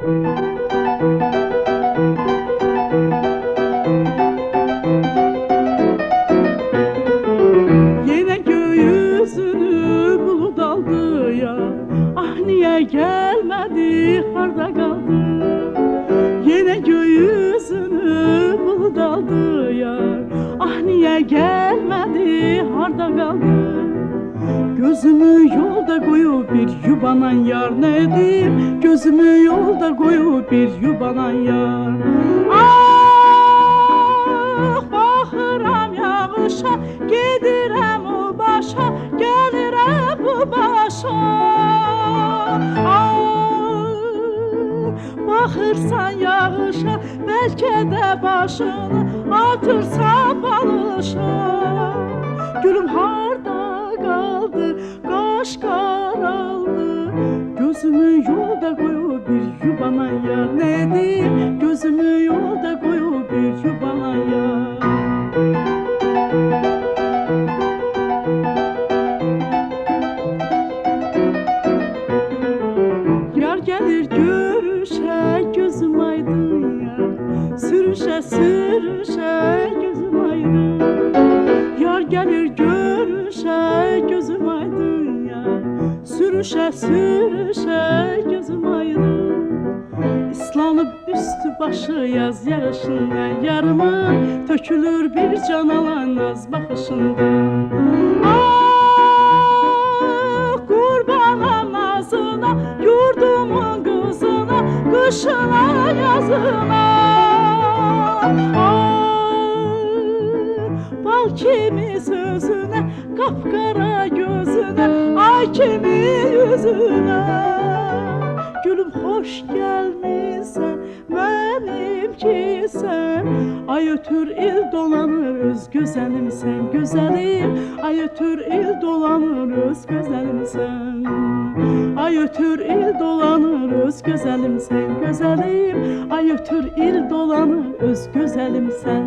Yine göğüsünü bulut aldı ya, ah niye gelmedi, harda kaldı. Yine göğüsünü bulut aldı ya, ah niye gelmedi, harda kaldı. Gözümü yolda koyup bir yubanan yar, ne diyeyim? Gözümü yolda koyup bir yubanan yar. Ah baxıram yağışa, gedirəm o başa, gəlirəm bu başa. Ah baxırsan yağışa, bəlkə də başını atırsan balışa. Gülüm harda kaldı, kaş karaldı. Gözümü yolda koyup bir yubanan yar, ne diyeyim? Gözümü yolda koyup bir yubanan yar. Yar gelir görüşe, gözüm aydın yar. Sürüşe sürüşe, gözüm aydın. Yar gelir görüşe, gözüm aydın ya. Sürüşe sürüşe, gözüm aydın. İslanıp üstü başı yaz yarışında, yarımın tökülür bir can alan naz bakışında. Ah kurbanam nazına, yurdumun kızına, kışına yazına. Bal kimi sözüne, kapkara gözüne, ay kimi yüzüne. Gülüm hoş gelmişsen, benimki sen. Ay ötür il dolanır öz güzelim sen, güzelim. Ay ötür il dolanır öz güzelim sen. Ay ötür il dolanır öz güzelim sen, güzelim. Ay ötür il dolanır öz güzelim sen.